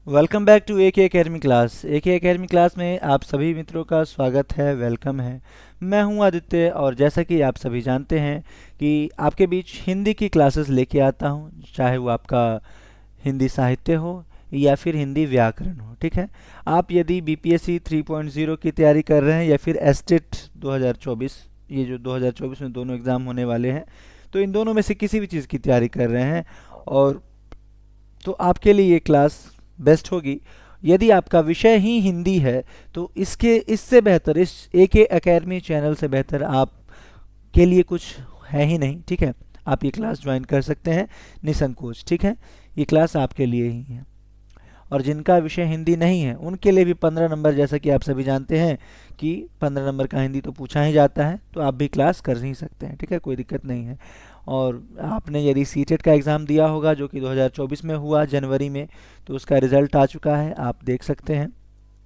Welcome back to ए के academy class. ए के academy class में आप सभी मित्रों का स्वागत है, वेलकम है। मैं हूं आदित्य और जैसा कि आप सभी जानते हैं कि आपके बीच हिंदी की क्लासेस लेके आता हूं, चाहे वो आपका हिंदी साहित्य हो या फिर हिंदी व्याकरण हो। ठीक है, आप यदि बीपीएससी 3.0 की तैयारी कर रहे हैं या फिर एस्टेट 2024, ये जो 2024 में दोनों एग्ज़ाम होने वाले हैं, तो इन दोनों में से किसी भी चीज़ की तैयारी कर रहे हैं और तो आपके लिए ये क्लास बेस्ट होगी। यदि आपका विषय ही हिंदी है तो इससे बेहतर, इस ए के अकेडमी चैनल से बेहतर आप के लिए कुछ है ही नहीं। ठीक है, आप ये क्लास ज्वाइन कर सकते हैं निसंकोच। ठीक है, ये क्लास आपके लिए ही है। और जिनका विषय हिंदी नहीं है उनके लिए भी 15 नंबर, जैसा कि आप सभी जानते हैं कि 15 नंबर का हिंदी तो पूछा ही जाता है, तो आप भी क्लास कर ही सकते हैं। ठीक है, कोई दिक्कत नहीं है। और आपने यदि सीटेट का एग्ज़ाम दिया होगा जो कि 2024 में हुआ जनवरी में, तो उसका रिज़ल्ट आ चुका है, आप देख सकते हैं।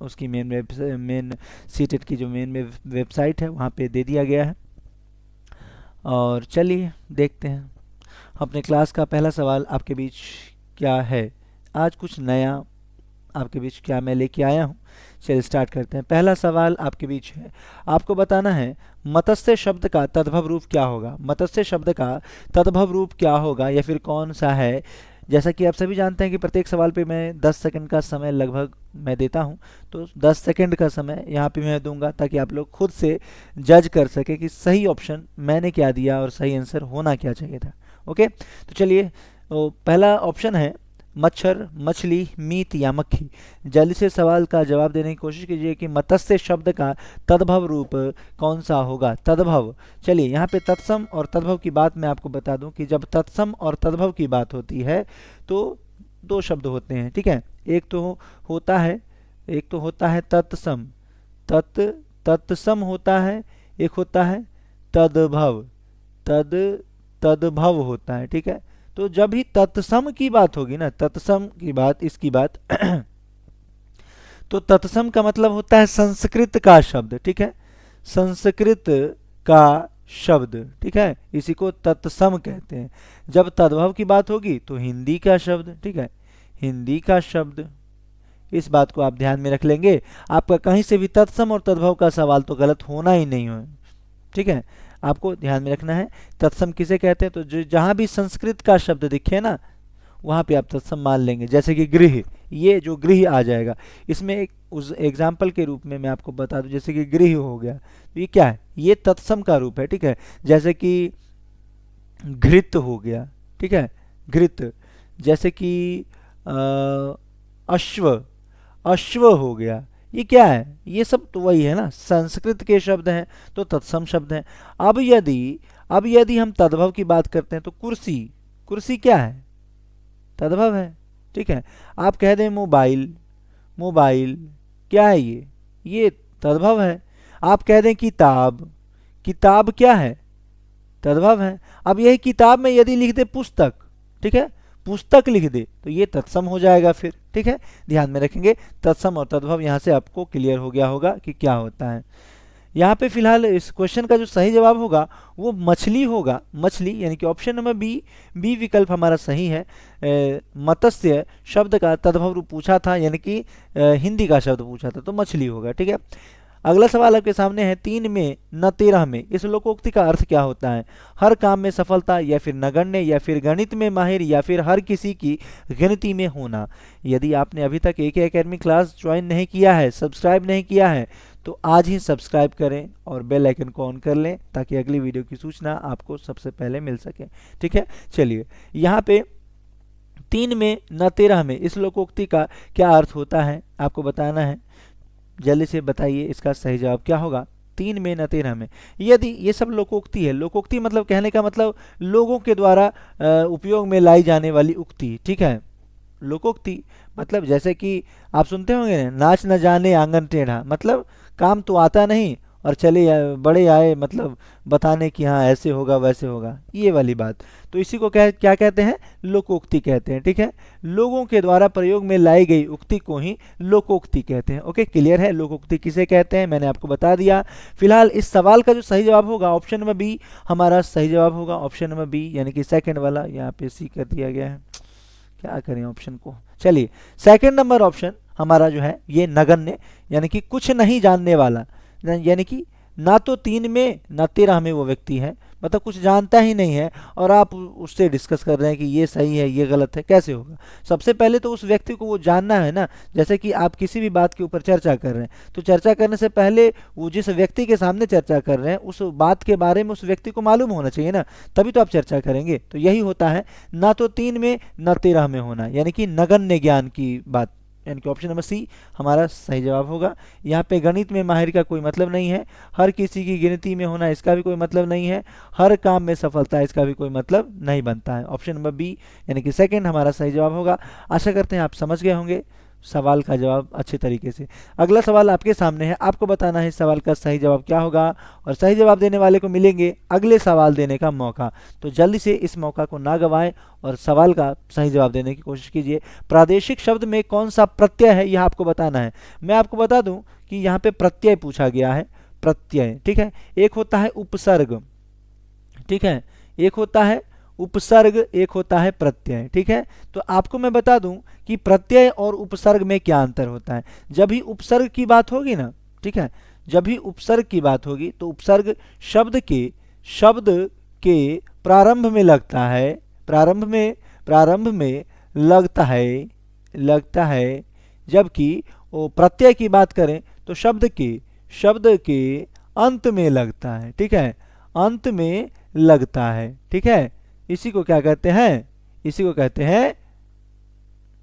उसकी मेन सीटेट की जो मेन वेबसाइट है वहाँ पे दे दिया गया है। और चलिए देखते हैं अपने क्लास का पहला सवाल आपके बीच क्या है। आज कुछ नया आपके बीच क्या मैं लेके आया हूँ, चलिए स्टार्ट करते हैं। पहला सवाल आपके बीच है, आपको बताना है मत्स्य शब्द का तद्भव रूप क्या होगा। मत्स्य शब्द का तद्भव रूप क्या होगा या फिर कौन सा है। जैसा कि आप सभी जानते हैं कि प्रत्येक सवाल पे मैं 10 सेकंड का समय लगभग मैं देता हूं, तो 10 सेकंड का समय यहाँ पे मैं दूंगा ताकि आप लोग खुद से जज कर सके कि सही ऑप्शन मैंने क्या दिया और सही आंसर होना क्या चाहिए था। ओके, तो चलिए, तो पहला ऑप्शन है मच्छर, मछली, मीट या मक्खी। जल्दी से सवाल का जवाब देने की कोशिश कीजिए कि मत्स्य शब्द का तद्भव रूप कौन सा होगा। तद्भव, चलिए यहाँ पे तत्सम और तद्भव की बात मैं आपको बता दूं कि जब तत्सम और तद्भव की बात होती है तो दो शब्द होते हैं। ठीक है, एक तो होता है तत्सम, तत्सम होता है, एक होता है तद्भव, तद्भव होता है। ठीक है, तो जब भी तत्सम की बात होगी ना, तत्सम की बात, इसकी बात तो तत्सम का मतलब होता है संस्कृत का शब्द। ठीक है, संस्कृत का शब्द। ठीक है, इसी को तत्सम कहते हैं। जब तद्भव की बात होगी तो हिंदी का शब्द। ठीक है, हिंदी का शब्द, इस बात को आप ध्यान में रख लेंगे। आपका कहीं से भी तत्सम और तद्भव का सवाल तो गलत होना ही नहीं हो। ठीक है, आपको ध्यान में रखना है तत्सम किसे कहते हैं। तो जो जहां भी संस्कृत का शब्द दिखे ना वहां पे आप तत्सम मान लेंगे। जैसे कि गृह, ये जो गृह आ जाएगा, इसमें एक उस एग्जाम्पल के रूप में मैं आपको बता दूं, जैसे कि गृह हो गया, तो ये क्या है, ये तत्सम का रूप है। ठीक है, जैसे कि घृत हो गया। ठीक है, घृत, जैसे कि अश्व, अश्व हो गया, ये क्या है, ये सब तो वही है ना, संस्कृत के शब्द हैं तो तत्सम शब्द हैं। अब यदि हम तद्भव की बात करते हैं तो कुर्सी, कुर्सी क्या है, तद्भव है। ठीक है, आप कह दें मोबाइल, मोबाइल क्या है, ये तद्भव है। आप कह दें किताब, किताब क्या है, तद्भव है। अब यही किताब में यदि लिख दे पुस्तक, ठीक है, पुस्तक लिख दे तो ये तत्सम हो जाएगा फिर। ठीक है, ध्यान में रखेंगे, तत्सम और तद्भव, यहाँ से आपको क्लियर हो गया होगा कि क्या होता है। यहाँ पे फिलहाल इस क्वेश्चन का जो सही जवाब होगा वो मछली होगा। मछली यानी कि ऑप्शन नंबर बी विकल्प हमारा सही है। मत्स्य शब्द का तद्भव रूप पूछा था, यानी कि हिंदी का शब्द पूछा था, तो मछली होगा। ठीक है, अगला सवाल आपके सामने है, 3 में न 13 में, इस लोकोक्ति का अर्थ क्या होता है। हर काम में सफलता, या फिर नगण्य, या फिर गणित में माहिर, या फिर हर किसी की गिनती में होना। यदि आपने अभी तक ए के अकेडमी क्लास ज्वाइन नहीं किया है, सब्सक्राइब नहीं किया है, तो आज ही सब्सक्राइब करें और बेल आइकन को ऑन कर लें ताकि अगली वीडियो की सूचना आपको सबसे पहले मिल सके। ठीक है, चलिए यहाँ पे 3 में न 13 में, इस लोकोक्ति का क्या अर्थ होता है आपको बताना है। जल्दी से बताइए इसका सही जवाब क्या होगा। 3 में न 13 में, यदि ये सब लोकोक्ति है, लोकोक्ति मतलब कहने का मतलब लोगों के द्वारा उपयोग में लाई जाने वाली उक्ति। ठीक है, लोकोक्ति मतलब जैसे कि आप सुनते होंगे ना, नाच न जाने आंगन टेढ़ा, मतलब काम तो आता नहीं और चले बड़े आए मतलब बताने कि हाँ ऐसे होगा वैसे होगा, ये वाली बात। तो इसी को क्या कहते हैं, लोकोक्ति कहते हैं। ठीक है, लोगों के द्वारा प्रयोग में लाई गई उक्ति को ही लोकोक्ति कहते हैं। ओके, क्लियर है लोकोक्ति किसे कहते हैं, मैंने आपको बता दिया। फिलहाल इस सवाल का जो सही जवाब होगा ऑप्शन नंबर बी हमारा सही जवाब होगा। ऑप्शन नंबर बी यानी कि सेकंड वाला, यहाँ पे सी कर दिया गया है, क्या करें ऑप्शन को। चलिए सेकंड नंबर ऑप्शन हमारा जो है ये नगण्य, यानी कि कुछ नहीं जानने वाला, यानी कि ना तो 3 में ना 13 में वो व्यक्ति है, मतलब कुछ जानता ही नहीं है और आप उससे डिस्कस कर रहे हैं कि ये सही है ये गलत है, कैसे होगा। सबसे पहले तो उस व्यक्ति को वो जानना है ना, जैसे कि आप किसी भी बात के ऊपर चर्चा कर रहे हैं तो चर्चा करने से पहले वो जिस व्यक्ति के सामने चर्चा कर रहे हैं उस बात के बारे में उस व्यक्ति को मालूम होना चाहिए ना, तभी तो आप चर्चा करेंगे। तो यही होता है ना तो 3 में ना 13 में होना, यानी कि नगण्य ज्ञान की बात, यानी कि ऑप्शन नंबर सी हमारा सही जवाब होगा। यहाँ पे गणित में माहिर का कोई मतलब नहीं है, हर किसी की गिनती में होना इसका भी कोई मतलब नहीं है, हर काम में सफलता इसका भी कोई मतलब नहीं बनता है। ऑप्शन नंबर बी यानी कि सेकंड हमारा सही जवाब होगा। आशा करते हैं आप समझ गए होंगे सवाल का जवाब अच्छे तरीके से। अगला सवाल आपके सामने है, आपको बताना है इस सवाल का सही जवाब क्या होगा और सही जवाब देने वाले को मिलेंगे अगले सवाल देने का मौका। तो जल्दी से इस मौका को ना गंवाएं और सवाल का सही जवाब देने की कोशिश कीजिए। प्रादेशिक शब्द में कौन सा प्रत्यय है यह आपको बताना है। मैं आपको बता दूं कि यहाँ पे प्रत्यय पूछा गया है, प्रत्यय, ठीक है। एक होता है उपसर्ग, ठीक है, एक होता है उपसर्ग, एक होता है प्रत्यय, ठीक है। तो आपको मैं बता दूं कि प्रत्यय और उपसर्ग में क्या अंतर होता है। जब भी उपसर्ग की बात होगी ना, ठीक है, जब भी उपसर्ग की बात होगी तो उपसर्ग शब्द के प्रारंभ में लगता है, प्रारंभ में लगता है, जबकि वो प्रत्यय की बात करें तो शब्द के अंत में लगता है, ठीक है, अंत में लगता है, ठीक है। इसी को क्या कहते हैं, इसी को कहते हैं,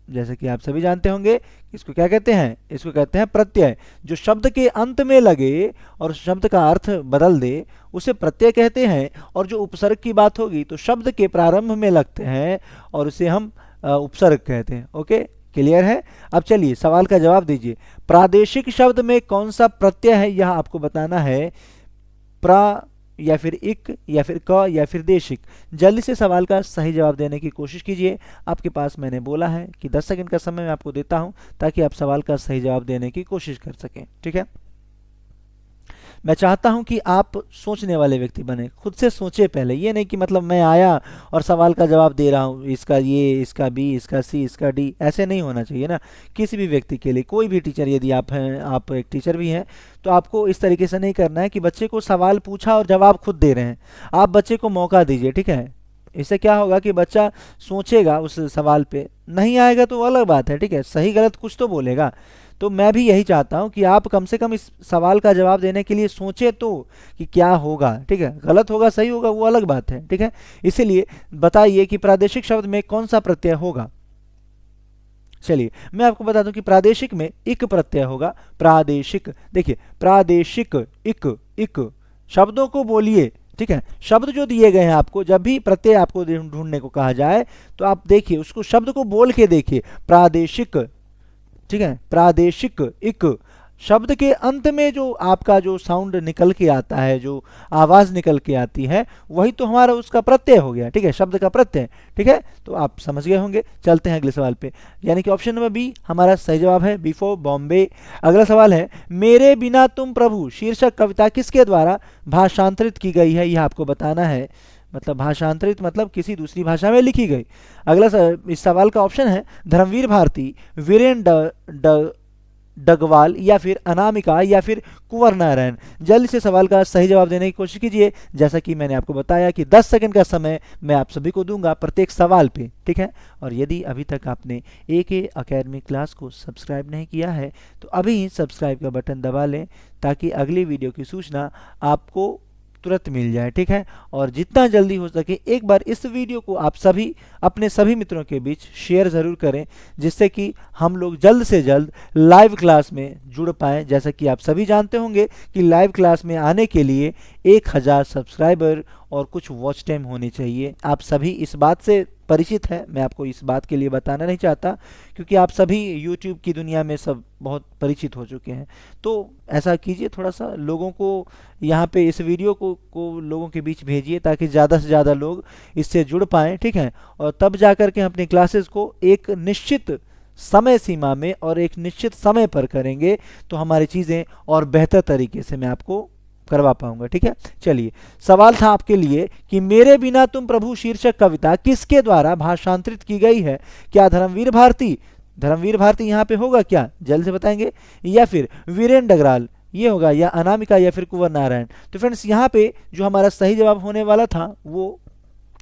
जैसे कि आप सभी जानते होंगे, इसको क्या कहते हैं, इसको कहते हैं प्रत्यय। जो शब्द के अंत में लगे और शब्द का अर्थ बदल दे उसे प्रत्यय कहते हैं, और जो उपसर्ग की बात होगी तो शब्द के प्रारंभ में लगते हैं और उसे हम उपसर्ग कहते हैं। ओके, क्लियर है। अब चलिए सवाल का जवाब दीजिए। प्रादेशिक शब्द में कौन सा प्रत्यय है यह आपको बताना है, प्रा या फिर इक या फिर क या फिर देशिक। जल्दी से सवाल का सही जवाब देने की कोशिश कीजिए। आपके पास मैंने बोला है कि 10 सेकंड का समय मैं आपको देता हूं ताकि आप सवाल का सही जवाब देने की कोशिश कर सकें, ठीक है। मैं चाहता हूं कि आप सोचने वाले व्यक्ति बने, खुद से सोचे पहले, ये नहीं कि मतलब मैं आया और सवाल का जवाब दे रहा हूं, इसका ये, इसका बी, इसका सी, इसका डी, ऐसे नहीं होना चाहिए ना। किसी भी व्यक्ति के लिए, कोई भी टीचर, यदि आप हैं, आप एक टीचर भी हैं, तो आपको इस तरीके से नहीं करना है कि बच्चे को सवाल पूछा और जवाब खुद दे रहे हैं। आप बच्चे को मौका दीजिए, ठीक है। इससे क्या होगा कि बच्चा सोचेगा उस सवाल पे, नहीं आएगा तो अलग बात है, ठीक है, सही गलत कुछ तो बोलेगा। तो मैं भी यही चाहता हूं कि आप कम से कम इस सवाल का जवाब देने के लिए सोचें तो कि क्या होगा, ठीक है। गलत होगा सही होगा वो अलग बात है, ठीक है। इसीलिए बताइए कि प्रादेशिक शब्द में कौन सा प्रत्यय होगा। चलिए मैं आपको बता दूं कि प्रादेशिक में इक प्रत्यय होगा। प्रादेशिक, देखिए प्रादेशिक, इक शब्दों को बोलिए, ठीक है। शब्द जो दिए गए हैं आपको, जब भी प्रत्यय आपको ढूंढने को कहा जाए तो आप देखिए उसको, शब्द को बोल के देखिए, प्रादेशिक, ठीक है, प्रादेशिक, इक। शब्द के अंत में जो आपका जो साउंड निकल के आता है, जो आवाज निकल के आती है, वही तो हमारा उसका प्रत्यय हो गया, ठीक है, शब्द का प्रत्यय, ठीक है। तो आप समझ गए होंगे। चलते हैं अगले सवाल पे, यानी कि ऑप्शन नंबर बी हमारा सही जवाब है, बी फॉर बॉम्बे। अगला सवाल है, मेरे बिना तुम प्रभु शीर्षक कविता किसके द्वारा भाषांतरित की गई है, यह आपको बताना है। मतलब भाषांतरित मतलब किसी दूसरी भाषा में लिखी गई। अगला इस सवाल का ऑप्शन है धर्मवीर भारती, वीरेन डगवाल या फिर अनामिका या फिर कुंवर नारायण। जल्दी से सवाल का सही जवाब देने की कोशिश कीजिए। जैसा कि मैंने आपको बताया कि 10 सेकंड का समय मैं आप सभी को दूंगा प्रत्येक सवाल पे, ठीक है। और यदि अभी तक आपने AK अकेडमी क्लास को सब्सक्राइब नहीं किया है तो अभी ही सब्सक्राइब का बटन दबा लें ताकि अगली वीडियो की सूचना आपको तुरंत मिल जाए, ठीक है। और जितना जल्दी हो सके एक बार इस वीडियो को आप सभी अपने सभी मित्रों के बीच शेयर ज़रूर करें, जिससे कि हम लोग जल्द से जल्द लाइव क्लास में जुड़ पाएँ। जैसा कि आप सभी जानते होंगे कि लाइव क्लास में आने के लिए 1000 सब्सक्राइबर और कुछ वॉच टाइम होनी चाहिए। आप सभी इस बात से परिचित है, मैं आपको इस बात के लिए बताना नहीं चाहता क्योंकि आप सभी YouTube की दुनिया में सब बहुत परिचित हो चुके हैं। तो ऐसा कीजिए, थोड़ा सा लोगों को यहाँ पे इस वीडियो को लोगों के बीच भेजिए ताकि ज़्यादा से ज़्यादा लोग इससे जुड़ पाएँ, ठीक है। और तब जा कर के अपनी क्लासेस को एक निश्चित समय सीमा में और एक निश्चित समय पर करेंगे तो हमारी चीज़ें और बेहतर तरीके से मैं आपको करवा पाऊंगा, ठीक है। चलिए सवाल था आपके लिए कि मेरे बिना तुम प्रभु शीर्षक कविता किसके द्वारा भाषांतरित की गई है। क्या धर्मवीर भारती, धर्मवीर भारती यहाँ पे होगा क्या, जल्द से बताएंगे, या फिर वीरेन डगराल ये होगा, या अनामिका, या फिर कुंवर नारायण। तो फ्रेंड्स यहाँ पे जो हमारा सही जवाब होने वाला था वो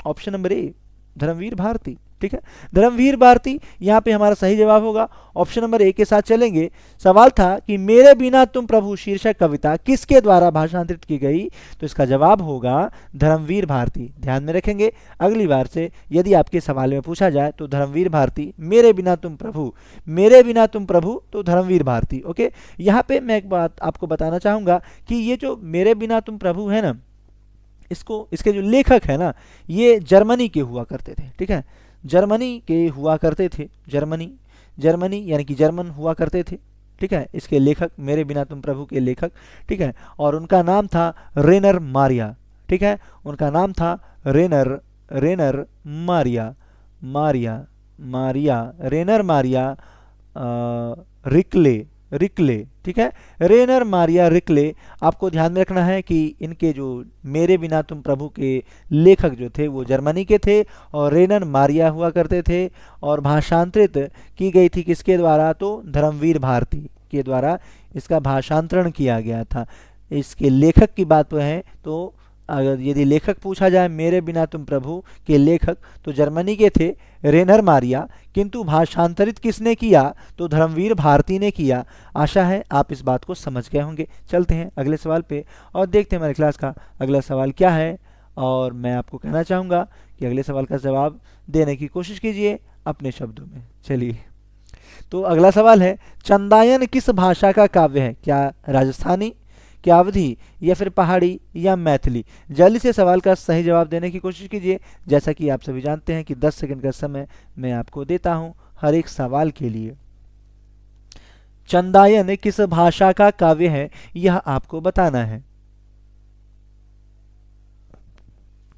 option number A, Dharamvir Bharati. ठीक है, धर्मवीर भारती यहाँ पे हमारा सही जवाब होगा। ऑप्शन नंबर ए के साथ चलेंगे। सवाल था कि मेरे बिना तुम प्रभु शीर्षक कविता किसके द्वारा भाषांतरित की गई, तो इसका जवाब होगा धर्मवीर भारती। ध्यान में रखेंगे, अगली बार से यदि आपके सवाल में पूछा जाए तो धर्मवीर भारती, मेरे बिना तुम प्रभु, मेरे बिना तुम प्रभु तो धर्मवीर भारती। ओके, यहाँ पे मैं एक बात आपको बताना चाहूँगा कि ये जो मेरे बिना तुम प्रभु है ना, इसको, इसके जो लेखक है ना, ये जर्मनी के हुआ करते थे। ठीक है, जर्मनी के हुआ करते थे, जर्मनी यानी कि जर्मन हुआ करते थे। ठीक है, इसके लेखक, मेरे बिना तुम प्रभु के लेखक। ठीक है, और उनका नाम था रेनर मारिया। ठीक है, उनका नाम था रेनर मारिया रेनर मारिया रिक्ले। ठीक है, रेनर मारिया रिक्ले। आपको ध्यान में रखना है कि इनके जो मेरे बिना तुम प्रभु के लेखक जो थे वो जर्मनी के थे और रेनर मारिया हुआ करते थे, और भाषांतरित की गई थी किसके द्वारा, तो धर्मवीर भारती के द्वारा इसका भाषांतरण किया गया था। इसके लेखक की बात है तो अगर यदि लेखक पूछा जाए मेरे बिना तुम प्रभु के लेखक तो जर्मनी के थे रेनर मारिया, किंतु भाषांतरित किसने किया, तो धर्मवीर भारती ने किया। आशा है आप इस बात को समझ गए होंगे। चलते हैं अगले सवाल पे और देखते हैं हमारी क्लास का अगला सवाल क्या है। और मैं आपको कहना चाहूँगा कि अगले सवाल का जवाब देने की कोशिश कीजिए अपने शब्दों में। चलिए, तो अगला सवाल है, चंदायन किस भाषा का काव्य है, क्या राजस्थानी, क्या अवधी, या फिर पहाड़ी, या मैथिली। जल्दी से सवाल का सही जवाब देने की कोशिश कीजिए। जैसा कि आप सभी जानते हैं कि 10 सेकंड का समय मैं आपको देता हूं हर एक सवाल के लिए। चंदायन किस भाषा का काव्य है यह आपको बताना है।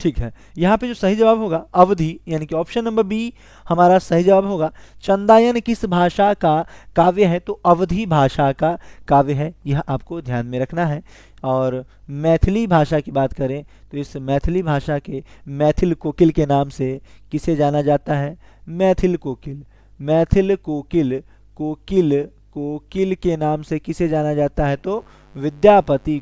ठीक है, यहाँ पे जो सही जवाब होगा अवधी, यानी कि ऑप्शन नंबर बी हमारा सही जवाब होगा। चंदायन किस भाषा का काव्य है, तो अवधी भाषा का काव्य है, यह आपको ध्यान में रखना है। और मैथिली भाषा की बात करें तो इस मैथिली भाषा के मैथिल कोकिल के नाम से किसे जाना जाता है, मैथिल कोकिल कोकिल के नाम से किसे जाना जाता है, तो विद्यापति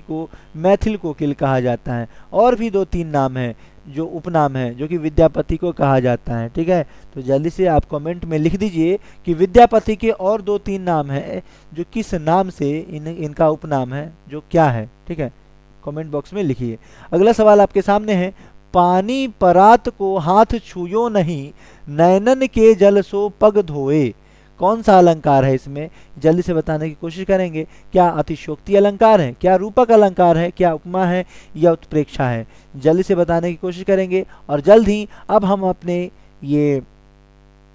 को मैथिल कोकिल कहा जाता है। और भी 2-3 नाम हैं जो उपनाम है जो कि विद्यापति को कहा जाता है। ठीक है, तो जल्दी से आप कमेंट में लिख दीजिए कि विद्यापति के और 2-3 नाम हैं जो किस नाम से इनका उपनाम है, जो क्या है। ठीक है, कमेंट बॉक्स में लिखिए। अगला सवाल आपके सामने है, पानी परात को हाथ छूयो नहीं, नैनन के जल सो पग धोए। कौन सा अलंकार है इसमें, जल्दी से बताने की कोशिश करेंगे। क्या अतिशयोक्ति अलंकार है, क्या रूपक अलंकार है, क्या उपमा है, या उत्प्रेक्षा है। जल्दी से बताने की कोशिश करेंगे। और जल्द ही अब हम अपने ये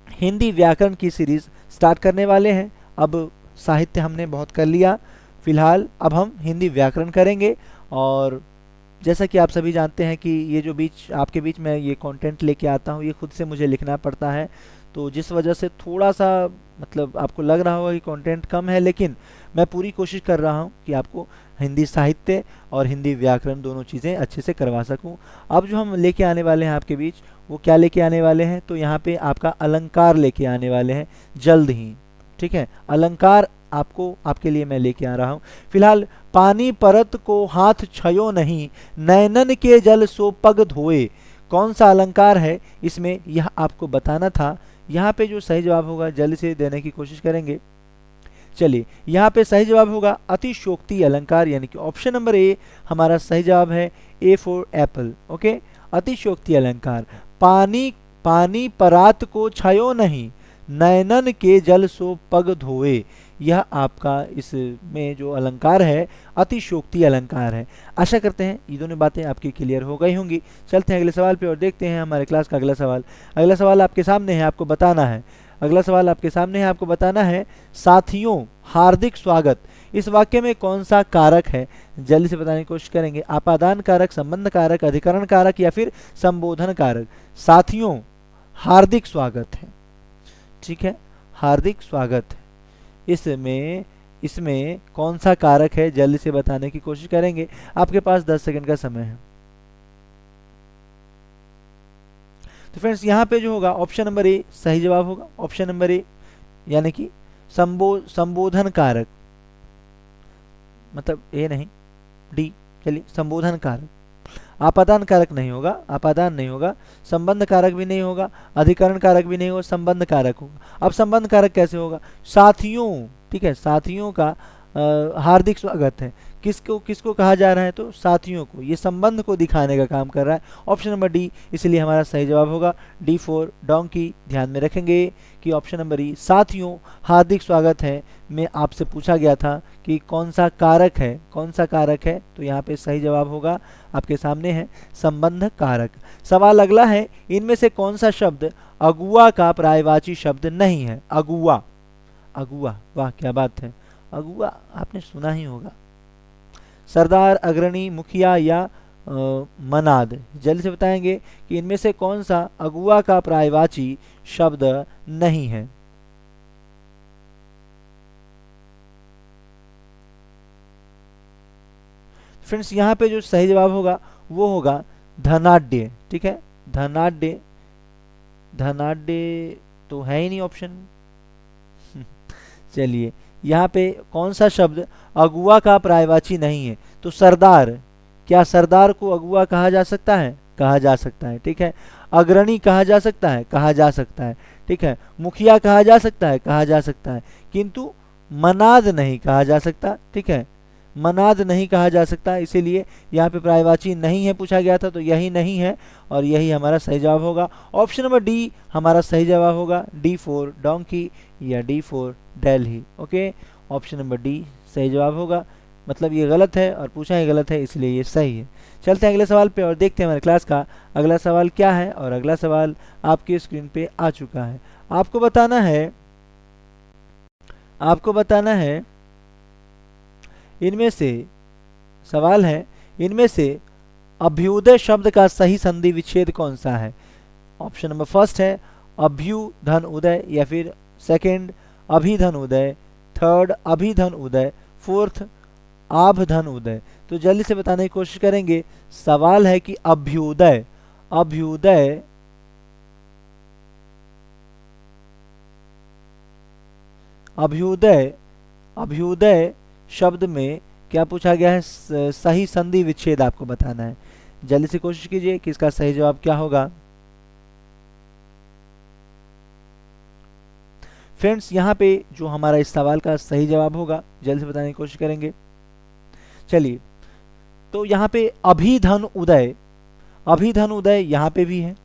हिंदी व्याकरण की सीरीज स्टार्ट करने वाले हैं। अब साहित्य हमने बहुत कर लिया, फिलहाल अब हम हिंदी व्याकरण करेंगे। और जैसा कि आप सभी जानते हैं कि ये जो आपके बीच में ये कंटेंट लेके आता हूँ, ये खुद से मुझे लिखना पड़ता है, तो जिस वजह से थोड़ा सा मतलब आपको लग रहा होगा कि कंटेंट कम है, लेकिन मैं पूरी कोशिश कर रहा हूँ कि आपको हिंदी साहित्य और हिंदी व्याकरण दोनों चीज़ें अच्छे से करवा सकूँ। अब जो हम लेके आने वाले हैं आपके बीच, वो क्या लेके आने वाले हैं, तो यहाँ पे आपका अलंकार लेके आने वाले हैं जल्द ही। ठीक है, अलंकार आपके लिए मैं लेके आ रहा हूँ। फिलहाल, पानी परत को हाथ छयो नहीं, नैनन के जल सो पग धोए। कौन सा अलंकार है इसमें, यह आपको बताना था। यहाँ पे जो सही जवाब होगा जल्दी से देने की कोशिश करेंगे। चलिए, यहाँ पे सही जवाब होगा अतिशयोक्ति अलंकार, यानी कि ऑप्शन नंबर ए हमारा सही जवाब है, ए फॉर एप्पल। ओके, अतिशयोक्ति अलंकार। पानी परात को छायो नहीं, नैनन के जल सो पग धोए। यह आपका इसमें जो अलंकार है अतिशयोक्ति अलंकार है। आशा करते हैं ये दोनों बातें आपकी क्लियर हो गई होंगी। चलते हैं अगले सवाल पे और देखते हैं हमारे क्लास का अगला सवाल। अगला सवाल आपके सामने है, आपको बताना है। अगला सवाल आपके सामने है, आपको बताना है, साथियों हार्दिक स्वागत। इस वाक्य में कौन सा कारक है, जल्दी से बताने की कोशिश करेंगे। आपादान कारक, संबंध कारक, अधिकरण कारक, या फिर संबोधन कारक। साथियों हार्दिक स्वागत है। ठीक है, हार्दिक स्वागत है। इसमें कौन सा कारक है, जल्दी से बताने की कोशिश करेंगे। आपके पास 10 सेकंड का समय है। तो फ्रेंड्स यहाँ पे जो होगा ऑप्शन नंबर ए सही जवाब होगा, ऑप्शन नंबर ए, यानी कि संबोधन कारक, मतलब ए नहीं डी, चलिए संबोधन कारक। आपादान कारक नहीं होगा, आपादान नहीं होगा, संबंध कारक भी नहीं होगा, अधिकरण कारक भी नहीं होगा, संबंध कारक होगा। अब संबंध कारक कैसे होगा? साथियों, ठीक है, साथियों का हार्दिक स्वागत है, किसको किसको कहा जा रहा है? तो साथियों को, ये संबंध को दिखाने का काम कर रहा है। ऑप्शन नंबर डी इसलिए हमारा सही जवाब होगा डी फॉर डोंकी। ध्यान में रखेंगे कि ऑप्शन नंबर ई साथियों हार्दिक स्वागत है में आपसे पूछा गया था कि कौन सा कारक है, कौन सा कारक है, तो यहाँ पे सही जवाब होगा आपके सामने है संबंध कारक। सवाल अगला है, इनमें से कौन सा शब्द अगुआ का पर्यायवाची शब्द नहीं है? अगुआ, अगुआ, वाह क्या बात है, अगुआ आपने सुना ही होगा। सरदार, अग्रणी, मुखिया या मनाद, जल्दी से बताएंगे कि इनमें से कौन सा अगुआ का पर्यायवाची शब्द नहीं है? फ्रेंड्स यहाँ पे जो सही जवाब होगा वो होगा धनाढ्य, ठीक है, धनाढ्य, धनाढ्य तो है ही नहीं ऑप्शन। चलिए यहाँ पे कौन सा शब्द अगुआ का पर्यायवाची नहीं है? तो सरदार, क्या सरदार को अगुआ कहा जा सकता है? कहा जा सकता है, ठीक है। अग्रणी कहा जा सकता है? कहा जा सकता है, ठीक है। मुखिया कहा जा सकता है? कहा जा सकता है, किंतु मनाद नहीं कहा जा सकता, ठीक है, मनाद नहीं कहा जा सकता, इसीलिए यहाँ पे पर्यायवाची नहीं है पूछा गया था, तो यही नहीं है और यही हमारा सही जवाब होगा। ऑप्शन नंबर डी हमारा सही जवाब होगा, डी फॉर डोंकी या D for Delhi. Okay, option number D सही जवाब होगा, मतलब ये गलत है और पूछा ही गलत है, इसलिए ये सही है। चलते हैं अगले सवाल पे और देखते हैं हमारे क्लास का अगला सवाल क्या है। और अगला सवाल आपकी स्क्रीन पे आ चुका है। आपको बताना है, आपको बताना है इनमें से, सवाल है इनमें से अभ्युदय शब्द का सही संधि विच्छेद कौन सा है? ऑप्शन नंबर फर्स्ट है अभ्युधन उदय, या फिर सेकंड अभिधन उदय, थर्ड अभिधन उदय, फोर्थ आभधन उदय। तो जल्दी से बताने की कोशिश करेंगे। सवाल है कि अभ्युदय, अभ्युदय, अभ्युदय, अभ्युदय शब्द में क्या पूछा गया है? सही संधि विच्छेद आपको बताना है। जल्दी से कोशिश कीजिए कि इसका सही जवाब क्या होगा। फ्रेंड्स यहाँ पे जो हमारा इस सवाल का सही जवाब होगा जल्दी से बताने की कोशिश करेंगे। चलिए, तो यहाँ पे अभिधन उदय, अभिधन उदय यहाँ पे भी है,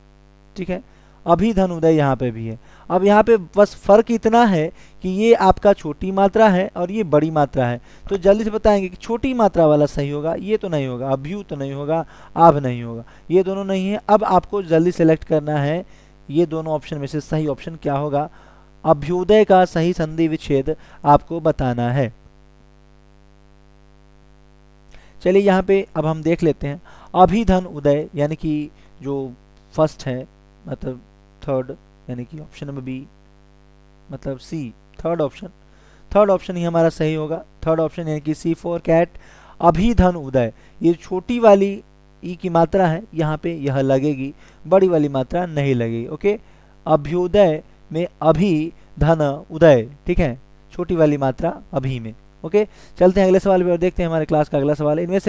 ठीक है, अभिधन उदय यहाँ पे भी है। अब यहाँ पे बस फर्क इतना है कि ये आपका छोटी मात्रा है और ये बड़ी मात्रा है। तो जल्दी से बताएंगे कि छोटी मात्रा वाला सही होगा, ये तो नहीं होगा, अभ्यु तो नहीं होगा, आभ नहीं होगा, ये दोनों नहीं है। अब आपको जल्दी सेलेक्ट करना है ये दोनों ऑप्शन में से सही ऑप्शन क्या होगा। अभ्युदय का सही संधि विच्छेद आपको बताना है। चलिए यहाँ पे अब हम देख लेते हैं अभिधन उदय, यानी कि जो फर्स्ट है, मतलब थर्ड, यानी कि ऑप्शन नंबर बी, मतलब सी, थर्ड ऑप्शन, थर्ड ऑप्शन ही हमारा सही होगा। थर्ड ऑप्शन यानी कि सी फॉर कैट, अभिधन उदय। ये छोटी वाली ई की मात्रा है, यहाँ पे यह लगेगी, बड़ी वाली मात्रा नहीं लगेगी। ओके, अभ्युदय में अभी धन उदय, ठीक है, छोटी वाली मात्रा अभी में। ओके, चलते हैं अगले सवाल पे और देखते हैं हमारे क्लास का अगला सवाल। इनमें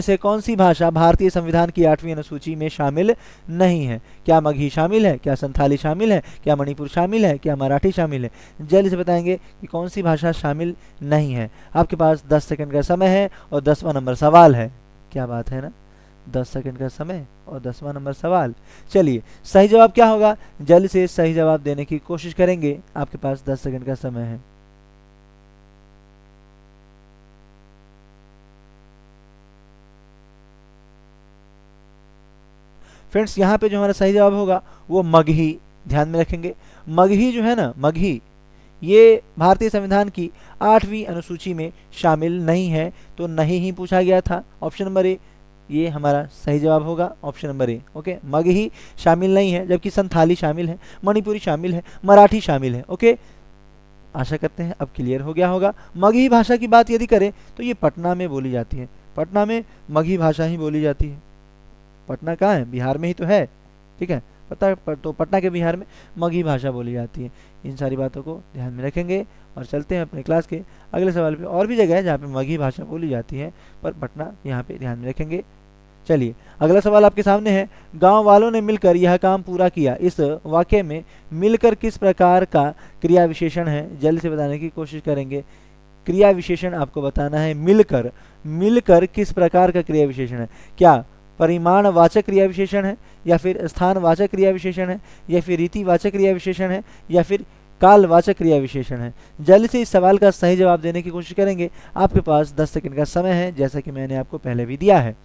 से कौन सी भाषा भारतीय संविधान की 8वीं अनुसूची में शामिल नहीं है? क्या मगही शामिल है? क्या संथाली शामिल है? क्या मणिपुर शामिल है? क्या मराठी शामिल है? जल्दी से बताएंगे कि कौन सी भाषा शामिल नहीं है। आपके पास 10 सेकंड का समय है और 10वां नंबर सवाल है। क्या बात है ना, 10 सेकंड का समय और 10वां नंबर सवाल। चलिए, सही जवाब क्या होगा? जल्दी से सही जवाब देने की कोशिश करेंगे। आपके पास 10 सेकंड का समय है। फ्रेंड्स, यहाँ पे जो हमारा सही जवाब होगा वो मगही। ध्यान में रखेंगे, मगही जो है ना, मगही, ये भारतीय संविधान की 8वीं अनुसूची में शामिल नहीं है, तो नहीं ही पूछा गया था। ऑप्शन नंबर ए ये हमारा सही जवाब होगा, ऑप्शन नंबर ए। ओके, मगही शामिल नहीं है, जबकि संथाली शामिल है, मणिपुरी शामिल है, मराठी शामिल है। ओके, आशा करते हैं अब क्लियर हो गया होगा। मगही भाषा की बात यदि करें तो ये पटना में बोली जाती है, पटना में मगही भाषा ही बोली जाती है। पटना कहाँ है? बिहार में ही तो है, ठीक है। तो पटना के बिहार में मगही भाषा बोली जाती है। इन सारी बातों को ध्यान में रखेंगे और चलते हैं अपने क्लास के अगले सवाल पे। और भी जगह है जहाँ पे मगही भाषा बोली जाती है, पर पटना यहाँ पे ध्यान में रखेंगे। चलिए अगला सवाल आपके सामने है, गांव वालों ने मिलकर यह काम पूरा किया। इस वाक्य में मिलकर किस प्रकार का क्रिया विशेषण है, जल्दी से बताने की कोशिश करेंगे। क्रिया विशेषण आपको बताना है। मिलकर, मिलकर किस प्रकार का क्रिया विशेषण है? क्या परिमाणवाचक क्रिया विशेषण है, या फिर स्थानवाचक क्रिया विशेषण है, या फिर रीतिवाचक क्रिया विशेषण है, या फिर कालवाचक क्रिया विशेषण है? जल्दी से इस सवाल का सही जवाब देने की कोशिश करेंगे। आपके पास 10 सेकंड का समय है, जैसा कि मैंने आपको पहले भी दिया है।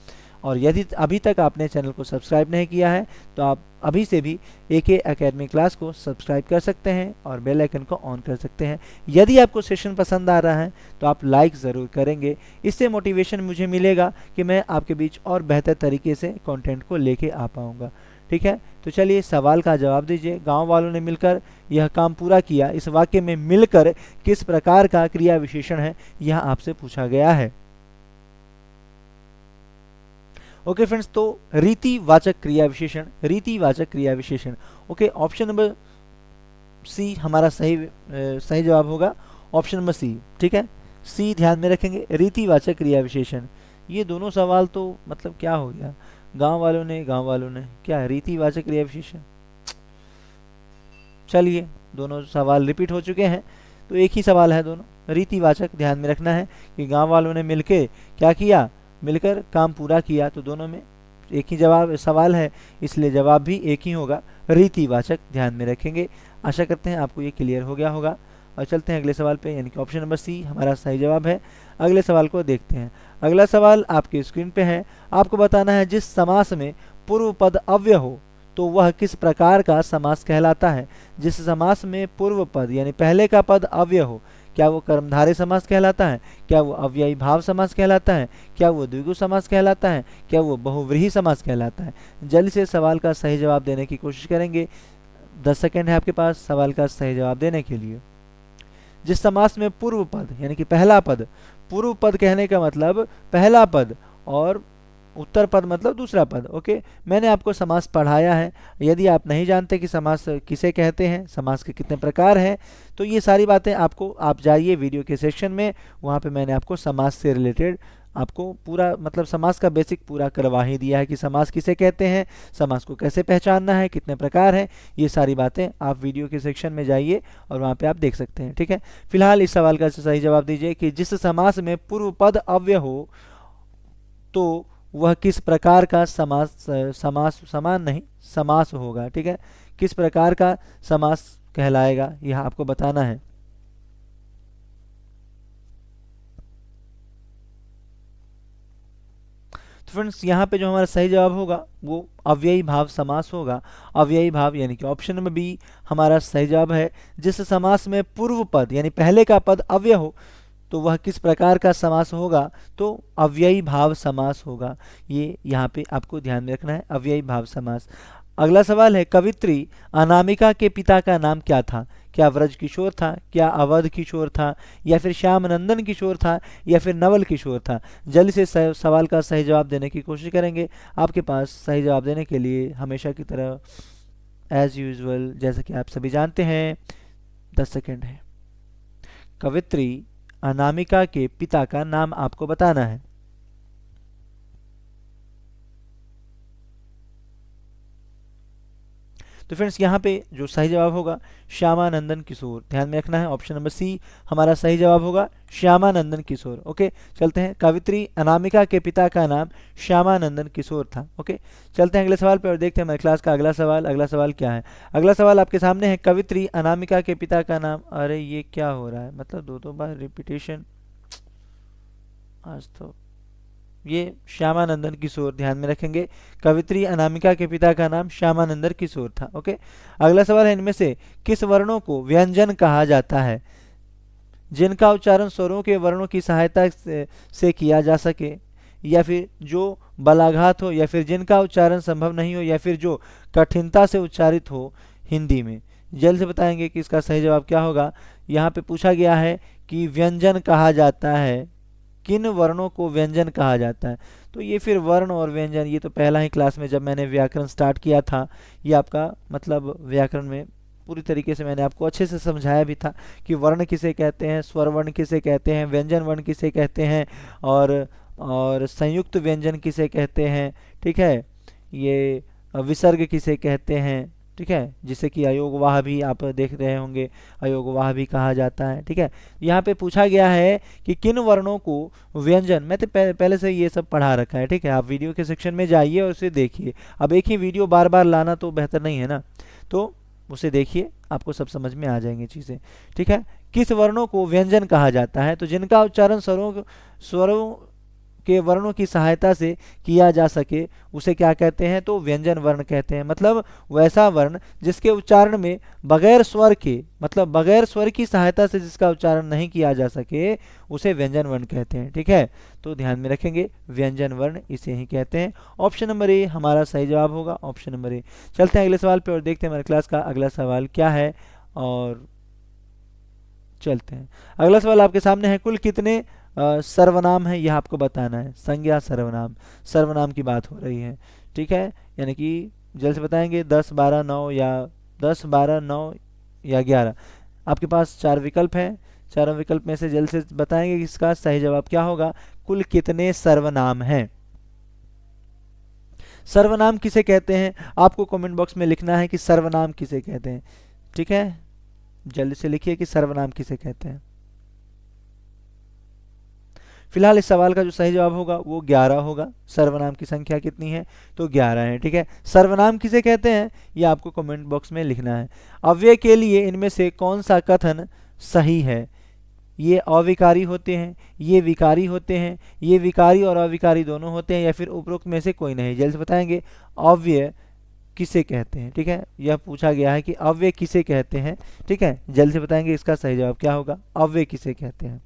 और यदि अभी तक आपने चैनल को सब्सक्राइब नहीं किया है तो आप अभी से भी एके एकेडमी क्लास को सब्सक्राइब कर सकते हैं और बेल आइकन को ऑन कर सकते हैं। यदि आपको सेशन पसंद आ रहा है तो आप लाइक ज़रूर करेंगे, इससे मोटिवेशन मुझे मिलेगा कि मैं आपके बीच और बेहतर तरीके से कंटेंट को लेके आ पाऊँगा। ठीक है, तो चलिए सवाल का जवाब दीजिए। गांव वालों ने मिलकर यह काम पूरा किया। इस वाक्य में मिलकर किस प्रकार का क्रिया विशेषण है, यह आपसे पूछा गया है। ओके फ्रेंड्स, तो रीतिवाचक क्रिया विशेषण, रीतिवाचक क्रिया विशेषण। ओके, ऑप्शन नंबर सी हमारा सही जवाब होगा। ऑप्शन नंबर सी, ठीक है, सी ध्यान में रखेंगे, रीतिवाचक क्रिया विशेषण। ये दोनों सवाल तो मतलब क्या हो गया, गांव वालों ने क्या रीतिवाचक क्रिया विशेषण। चलिए दोनों सवाल रिपीट हो चुके हैं, तो एक ही सवाल है दोनों। रीतिवाचक ध्यान में रखना है कि गांव वालों ने मिलके क्या किया, मिलकर काम पूरा किया, तो दोनों में एक ही जवाब सवाल है, इसलिए जवाब भी एक ही होगा, रीतिवाचक। ध्यान में रखेंगे। आशा करते हैं आपको ये क्लियर हो गया होगा। और चलते हैं अगले सवाल पे, यानी कि ऑप्शन नंबर सी हमारा सही जवाब है। अगले सवाल को देखते हैं। अगला सवाल आपके स्क्रीन पे है। आपको बताना है जिस समास में पूर्व पद अव्यय हो तो वह किस प्रकार का समास कहलाता है। जिस समास में पूर्व पद यानी पहले का पद अव्यय हो, क्या वो कर्मधारय समास कहलाता है, क्या वो अव्ययी भाव समास कहलाता है, क्या वो द्विगु समास कहलाता है, क्या वो बहुव्रीहि समास कहलाता है? जल्दी से सवाल का सही जवाब देने की कोशिश करेंगे। 10 सेकंड है आपके पास सवाल का सही जवाब देने के लिए। जिस समास में पूर्व पद यानी कि पहला पद, पूर्व पद कहने का मतलब पहला पद और उत्तर पद मतलब दूसरा पद। ओके, मैंने आपको समास पढ़ाया है। यदि आप नहीं जानते कि समास किसे कहते हैं, समास के कितने प्रकार हैं, तो ये सारी बातें आपको, आप जाइए वीडियो के सेक्शन में, वहाँ पे मैंने आपको समास से रिलेटेड आपको पूरा मतलब समास का बेसिक पूरा करवा ही दिया है कि समास किसे कहते हैं, समास को कैसे पहचानना है, कितने प्रकार हैं। ये सारी बातें आप वीडियो के सेक्शन में जाइए और वहाँ पे आप देख सकते हैं। ठीक है, फिलहाल इस सवाल का सही जवाब दीजिए कि जिस समास में पूर्व पद अव्यय हो तो वह किस प्रकार का समास होगा। ठीक है, किस प्रकार का समास कहलाएगा, यह आपको बताना है। तो फ्रेंड्स यहाँ पे जो हमारा सही जवाब होगा वो अव्ययी भाव समास होगा। अव्ययी भाव यानी कि ऑप्शन नंबर बी हमारा सही जवाब है। जिस समास में पूर्व पद यानी पहले का पद अव्यय हो तो वह किस प्रकार का समास होगा, तो अव्ययी भाव समास होगा। ये यहाँ पे आपको ध्यान में रखना है, अव्ययी भाव समास। अगला सवाल है, कवित्री अनामिका के पिता का नाम क्या था? क्या व्रज किशोर था, क्या अवध किशोर था, या फिर श्यामनंदन किशोर था, या फिर नवल किशोर था? जल्दी से सवाल का सही जवाब देने की कोशिश करेंगे। आपके पास सही जवाब देने के लिए हमेशा की तरह एज यूजुअल, जैसा कि आप सभी जानते हैं, 10 सेकेंड है। कवित्री अनामिका के पिता का नाम आपको बताना है। तो फ्रेंड्स यहाँ पे जो सही जवाब होगा श्यामानंदन किशोर। ध्यान में रखना है, ऑप्शन नंबर सी हमारा सही जवाब होगा, श्यामानंदन किशोर। ओके, चलते हैं। कवित्री अनामिका के पिता का नाम श्यामानंदन किशोर था। ओके, चलते हैं अगले सवाल पे और देखते हैं हमारे क्लास का अगला सवाल। अगला सवाल क्या है? अगला सवाल आपके सामने है, कवित्री अनामिका के पिता का नाम। अरे ये क्या हो रहा है, मतलब दो बार रिपीटेशन। आज तो ये श्यामानंदन किशोर, ध्यान में रखेंगे। कवित्री अनामिका के पिता का नाम श्यामानंदन किशोर था। ओके, अगला सवाल है, इनमें से किस वर्णों को व्यंजन कहा जाता है? जिनका उच्चारण स्वरों के वर्णों की सहायता से किया जा सके, या फिर जो बलाघात हो, या फिर जिनका उच्चारण संभव नहीं हो, या फिर जो कठिनता से उच्चारित हो हिंदी में। जल्द से बताएंगे कि इसका सही जवाब क्या होगा। यहाँ पे पूछा गया है कि व्यंजन कहा जाता है किन वर्णों को व्यंजन कहा जाता है। तो ये फिर वर्ण और व्यंजन, ये तो पहला ही क्लास में जब मैंने व्याकरण स्टार्ट किया था, ये आपका मतलब व्याकरण में पूरी तरीके से मैंने आपको अच्छे से समझाया भी था कि वर्ण किसे कहते हैं, स्वर वर्ण किसे कहते हैं, व्यंजन वर्ण किसे कहते हैं, और संयुक्त व्यंजन किसे कहते हैं, ठीक है, ये विसर्ग किसे कहते हैं, ठीक है, जिसे कि अयोगवाह भी आप देख रहे होंगे, अयोगवाह भी कहा जाता है, ठीक है। यहाँ पे पूछा गया है कि किन वर्णों को व्यंजन, मैं तो पहले से ये सब पढ़ा रखा है, ठीक है, आप वीडियो के सेक्शन में जाइए और उसे देखिए। अब एक ही वीडियो बार बार लाना तो बेहतर नहीं है ना, तो उसे देखिए, आपको सब समझ में आ जाएंगी चीज़ें, ठीक है। किस वर्णों को व्यंजन कहा जाता है? तो जिनका उच्चारण स्वरों के वर्णों की सहायता से किया जा सके उसे क्या कहते हैं? तो व्यंजन वर्ण कहते हैं। मतलब वैसा वर्ण जिसके उच्चारण में बगैर स्वर के, मतलब बगैर स्वर की सहायता से जिसका उच्चारण नहीं किया जा सके उसे व्यंजन वर्ण कहते हैं, ठीक है। तो ध्यान में रखेंगे, व्यंजन वर्ण इसे ही कहते हैं। ऑप्शन नंबर ए हमारा सही जवाब होगा, ऑप्शन नंबर ए। चलते हैं अगले सवाल पे और देखते हैं हमारे क्लास का अगला सवाल क्या है। और चलते हैं, अगला सवाल आपके सामने है, कुल कितने सर्वनाम है यह आपको बताना है। संज्ञा सर्वनाम, सर्वनाम की बात हो रही है, ठीक है, यानी कि जल्द से बताएंगे 10, 12, 9 या 10, 12, 9 या 11। आपके पास 4 विकल्प हैं, चारों विकल्प में से जल्द से बताएंगे कि इसका सही जवाब क्या होगा। कुल कितने सर्वनाम हैं? सर्वनाम किसे कहते हैं? आपको कमेंट बॉक्स में लिखना है कि सर्वनाम किसे कहते हैं, ठीक है, जल्दी से लिखिए कि सर्वनाम किसे कहते हैं। फिलहाल इस सवाल का जो सही जवाब होगा वो 11 होगा। सर्वनाम की संख्या कितनी है? तो 11 है, ठीक है। सर्वनाम किसे कहते हैं ये आपको कमेंट बॉक्स में लिखना है। अव्यय के लिए इनमें से कौन सा कथन सही है? ये अविकारी होते हैं, ये विकारी होते हैं, ये विकारी और अविकारी दोनों होते हैं, या फिर उपरोक्त में से कोई नहीं। जल्द से बताएंगे अव्यय किसे कहते हैं, ठीक है, यह पूछा गया है कि अव्यय किसे कहते हैं, ठीक है, जल्द से बताएंगे इसका सही जवाब क्या होगा। अव्यय किसे कहते हैं?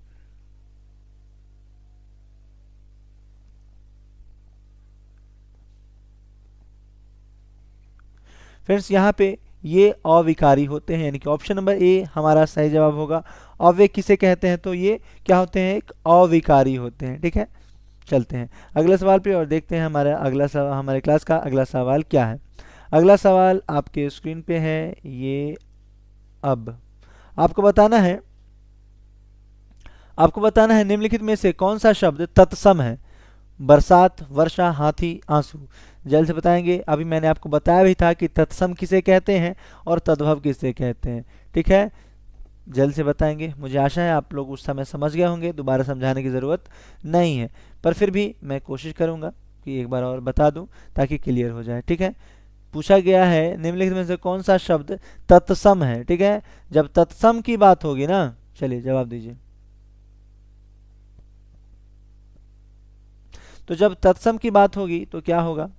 फ्रेंड्स यहाँ पे ये अविकारी होते हैं, यानी कि ऑप्शन नंबर ए हमारा सही जवाब होगा। अव्यय किसे कहते हैं? तो ये क्या होते हैं? एक अविकारी होते हैं, ठीक है। चलते हैं अगले सवाल पे और देखते हैं हमारा अगला सवाल, हमारे क्लास का अगला सवाल क्या है। अगला सवाल आपके स्क्रीन पे है, ये अब आपको बताना है, निम्नलिखित में से कौन सा शब्द तत्सम है? बरसात, वर्षा, हाथी, आंसू। जल्द से बताएंगे। अभी मैंने आपको बताया भी था कि तत्सम किसे कहते हैं और तद्भव किसे कहते हैं, ठीक है, जल्द से बताएंगे। मुझे आशा है आप लोग उस समय समझ गए होंगे, दोबारा समझाने की ज़रूरत नहीं है, पर फिर भी मैं कोशिश करूंगा कि एक बार और बता दूं ताकि क्लियर हो जाए, ठीक है। पूछा गया है निम्नलिखित में से कौन सा शब्द तत्सम है, ठीक है। जब तत्सम की बात होगी ना, चलिए जवाब दीजिए। तो जब तत्सम की बात होगी तो क्या होगा?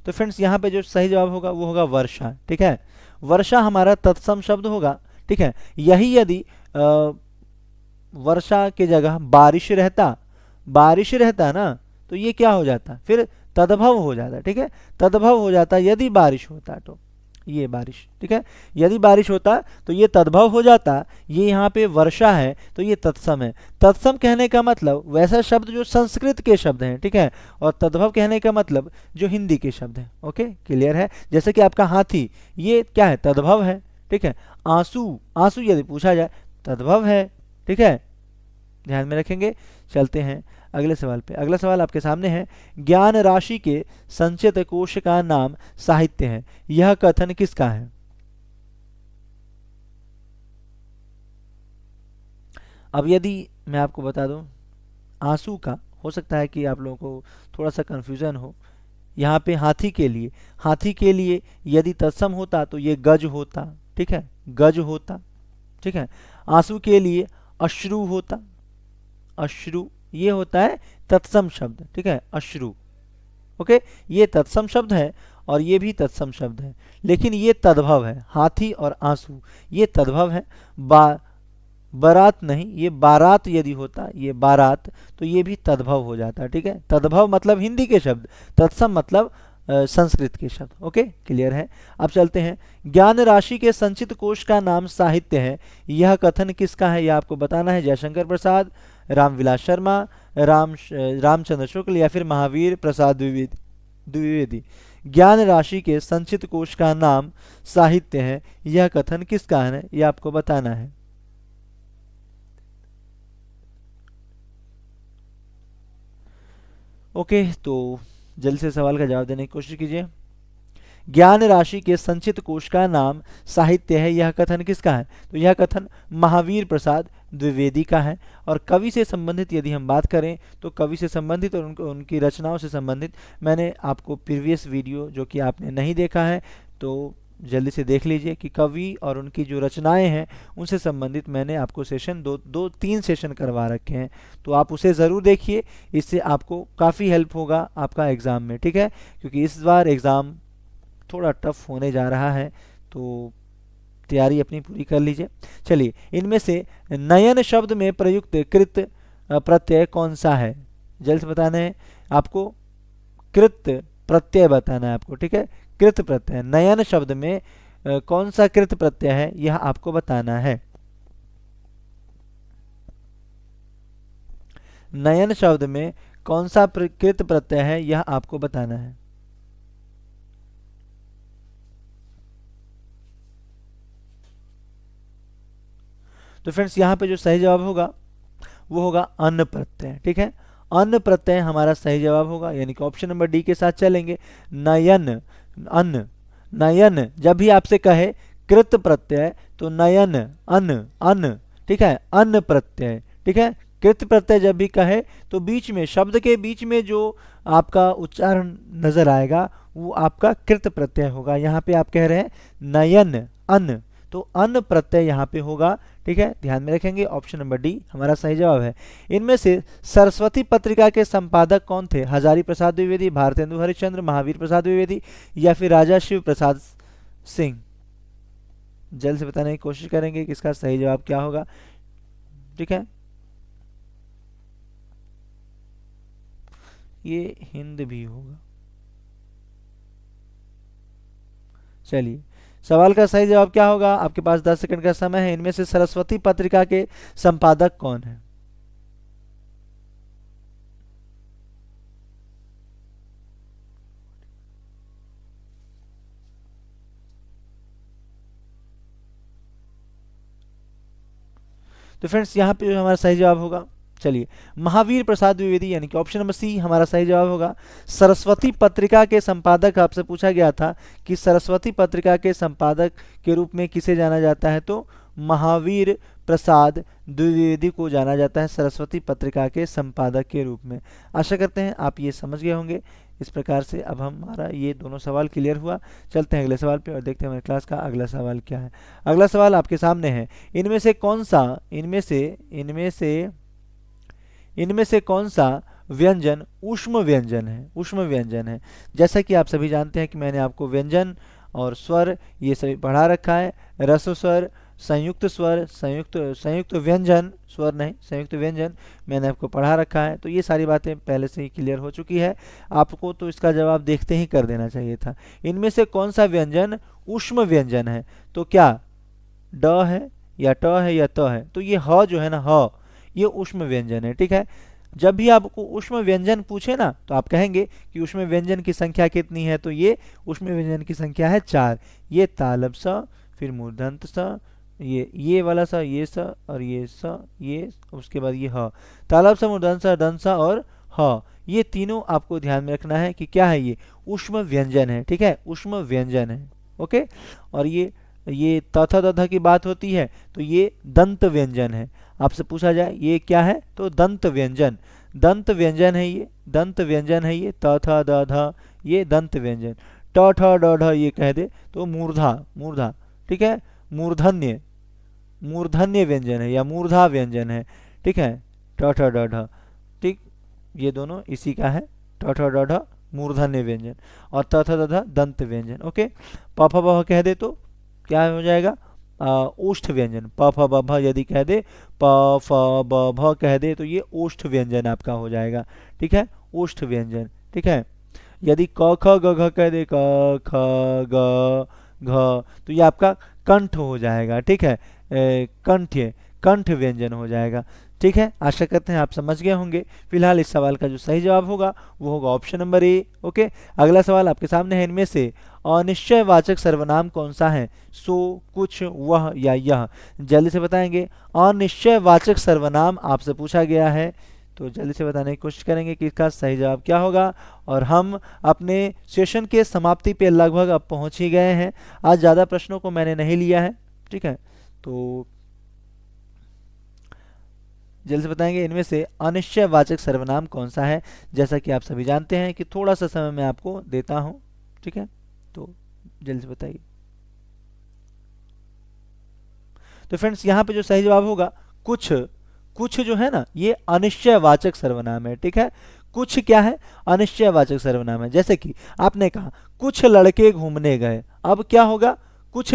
तो फ्रेंड्स यहाँ पे जो सही जवाब होगा वो होगा वर्षा, ठीक है। वर्षा हमारा तत्सम शब्द होगा, ठीक है। यही यदि वर्षा के जगह बारिश रहता ना, तो ये क्या हो जाता? फिर तद्भव हो जाता, ठीक है, तद्भव हो जाता यदि बारिश होता, तो ये बारिश, ठीक है, यदि बारिश होता तो ये तद्भव हो जाता। ये यहाँ पे वर्षा है तो ये तत्सम है। तत्सम कहने का मतलब वैसा शब्द जो संस्कृत के शब्द हैं, ठीक है, और तद्भव कहने का मतलब जो हिंदी के शब्द हैं। ओके, क्लियर है। जैसे कि आपका हाथी, ये क्या है? तद्भव है, ठीक है। आंसू यदि पूछा जाए तद्भव है, ठीक है, ध्यान में रखेंगे। चलते हैं अगले सवाल पे। अगला सवाल आपके सामने है, ज्ञान राशि के संचित कोश का नाम साहित्य है, यह कथन किसका है? अब यदि मैं आपको बता दूं आंसू का, हो सकता है कि आप लोगों को थोड़ा सा कंफ्यूजन हो। यहाँ पे हाथी के लिए यदि तत्सम होता तो ये गज होता, ठीक है, गज होता, ठीक है। आंसू के लिए अश्रु होता, अश्रु ये होता है तत्सम शब्द, ठीक है, अश्रु। ओके, ये तत्सम शब्द है और ये भी तत्सम शब्द है, लेकिन ये तद्भव है। हाथी और आंसू ये तद्भव है। बारात नहीं, ये बारात यदि होता, ये बारात, तो ये भी तद्भव हो जाता, ठीक है। तद्भव मतलब हिंदी के शब्द, तत्सम मतलब संस्कृत के शब्द। ओके, क्लियर है। अब चलते हैं, ज्ञान राशि के संचित कोश का नाम साहित्य है, यह कथन किसका है, यह आपको बताना है। जयशंकर प्रसाद, रामविलास शर्मा, रामचंद्र शुक्ल या फिर महावीर प्रसाद द्विवेदी। ज्ञान राशि के संचित कोश का नाम साहित्य है, यह कथन किसका है, यह आपको बताना है। ओके, तो जल्द से सवाल का जवाब देने की कोशिश कीजिए। ज्ञान राशि के संचित कोश का नाम साहित्य है, यह कथन किसका है, तो यह कथन महावीर प्रसाद द्विवेदी का है। और कवि से संबंधित यदि हम बात करें तो कवि से संबंधित और उनकी रचनाओं से संबंधित मैंने आपको प्रीवियस वीडियो जो कि आपने नहीं देखा है तो जल्दी से देख लीजिए कि कवि और उनकी जो रचनाएं हैं उनसे संबंधित मैंने आपको सेशन दो तीन सेशन करवा रखे हैं, तो आप उसे ज़रूर देखिए, इससे आपको काफ़ी हेल्प होगा आपका एग्ज़ाम में, ठीक है। क्योंकि इस बार एग्ज़ाम थोड़ा टफ होने जा रहा है, तो तैयारी अपनी पूरी कर लीजिए। चलिए, इनमें से नयन शब्द में प्रयुक्त कृत प्रत्यय कौन सा है, जल्द से बताना है आपको। कृत प्रत्यय बताना है आपको, ठीक है। कृत प्रत्यय, नयन शब्द में कौन सा कृत प्रत्यय है, यह आपको बताना है। नयन शब्द में कौन सा कृत प्रत्यय है, यह आपको बताना है। तो फ्रेंड्स, यहाँ पे जो सही जवाब होगा वो होगा अन्न प्रत्यय, ठीक है। अन्न प्रत्यय हमारा सही जवाब होगा, यानी कि ऑप्शन नंबर डी के साथ चलेंगे। नयन, अन्न, नयन जब भी आपसे कहे कृत प्रत्यय तो नयन, अन्न, अन्न, ठीक है, अन्न प्रत्यय, ठीक है। कृत प्रत्यय जब भी कहे तो बीच में, शब्द के बीच में जो आपका उच्चारण नजर आएगा वो आपका कृत प्रत्यय होगा। यहाँ पे आप कह रहे हैं नयन, अन्न, तो अन्न प्रत्यय यहाँ पे होगा, ठीक है, ध्यान में रखेंगे। ऑप्शन नंबर डी हमारा सही जवाब है। इनमें से सरस्वती पत्रिका के संपादक कौन थे, हजारी प्रसाद द्विवेदी, भारतेंदु हरिश्चंद्र, महावीर प्रसाद द्विवेदी या फिर राजा शिव प्रसाद सिंह। जल्द से बताने की कोशिश करेंगे कि इसका सही जवाब क्या होगा, ठीक है। ये हिंद भी होगा। चलिए, सवाल का सही जवाब क्या होगा, आपके पास 10 सेकंड का समय है। इनमें से सरस्वती पत्रिका के संपादक कौन है। तो फ्रेंड्स, यहाँ पे जो हमारा सही जवाब होगा, चलिए, महावीर प्रसाद द्विवेदी, यानी कि ऑप्शन नंबर सी हमारा सही जवाब होगा। सरस्वती पत्रिका के संपादक आपसे पूछा गया था कि सरस्वती पत्रिका के संपादक के रूप में किसे जाना जाता है, तो महावीर प्रसाद द्विवेदी को जाना जाता है सरस्वती पत्रिका के संपादक के रूप में। आशा करते हैं आप ये समझ गए होंगे। इस प्रकार से अब हमारा ये दोनों सवाल क्लियर हुआ। चलते हैं अगले सवाल पे और देखते हैं हमारे क्लास का अगला सवाल क्या है। अगला सवाल आपके सामने है, इनमें से कौन सा, इनमें से कौन सा व्यंजन ऊष्म व्यंजन है, ऊष्म व्यंजन है। जैसा कि आप सभी जानते हैं कि मैंने आपको व्यंजन और स्वर ये सभी पढ़ा रखा है। रस्व स्वर, संयुक्त स्वर, संयुक्त व्यंजन, स्वर नहीं, संयुक्त व्यंजन मैंने आपको पढ़ा रखा है। तो ये सारी बातें पहले से ही क्लियर हो चुकी है आपको, तो इसका जवाब देखते ही कर देना चाहिए था। इनमें से कौन सा व्यंजन ऊष्म व्यंजन है, तो क्या ड है या ट है या त है, तो ये ह जो है ना, ह ये ऊष्म व्यंजन है, ठीक है। जब भी आपको ऊष्म व्यंजन पूछे ना तो आप कहेंगे कि ऊष्म व्यंजन की संख्या कितनी है, तो ये ऊष्म व्यंजन की संख्या है 4। ये तालब स, फिर मूर्धन्त स, ये वाला सा, ये स और ये स, ये उसके बाद ये ह। तालब सा, मूर्धन्त सा, दंत सा और ह, ये तीनों आपको ध्यान में रखना है कि क्या है, ये ऊष्म व्यंजन है, ठीक है, ऊष्म व्यंजन है। ओके, और ये तथा दधा की बात होती है तो ये दंत व्यंजन है। आपसे पूछा जाए ये क्या है, तो दंत व्यंजन, दंत व्यंजन है ये, दंत व्यंजन है ये। तथा दधा ये दंत व्यंजन। ट ठ ड ढ ये कह दे तो मूर्धा, मूर्धा, ठीक है, मूर्धन्य, मूर्धन्य व्यंजन है या मूर्धा व्यंजन है, ठीक है, ट ठ ड ढ, ठीक, ये दोनों इसी का है, ट ठ ड ढ मूर्धन्य व्यंजन और त थ द ध दंत व्यंजन। ओके, प फ ब कह दे तो क्या हो जाएगा, ओष्ठ व्यंजन। प फ ब भ यदि कह दे, प फ ब भ कह दे तो ये ओष्ठ व्यंजन आपका हो जाएगा, ठीक है, ओष्ठ व्यंजन, ठीक है। यदि क ख ग घ कह दे क ख ग घ तो ये आपका कंठ हो जाएगा, ठीक है, कंठ व्यंजन हो जाएगा। ठीक है, आशा करते हैं आप समझ गए होंगे। फिलहाल इस सवाल का जो सही जवाब होगा वो होगा ऑप्शन नंबर ए। ओके, अगला सवाल आपके सामने है, इनमें से अनिश्चयवाचक सर्वनाम कौन सा है? सो, कुछ, वह या यह। जल्दी से बताएंगे। अनिश्चयवाचक सर्वनाम आपसे पूछा गया है, तो जल्दी से बताने की कोशिश करेंगे कि इसका सही जवाब क्या होगा। और हम अपने सेशन के समाप्ति पे लगभग अब पहुंच ही गए हैं। आज ज़्यादा प्रश्नों को मैंने नहीं लिया है, ठीक है, तो जल्दी से बताएंगे इनमें से अनिश्चयवाचक सर्वनाम कौन सा है। जैसा कि आप सभी जानते हैं कि थोड़ा सा समय मैं आपको देता हूं, ठीक है, तो जल्दी से बताइए। तो फ्रेंड्स यहाँ पे जो सही जवाब होगा कुछ, कुछ जो है ना ये अनिश्चयवाचक सर्वनाम है, ठीक है। कुछ क्या है? अनिश्चयवाचक सर्वनाम है। जैसे कि आपने कहा कुछ लड़के घूमने गए, अब क्या होगा? कुछ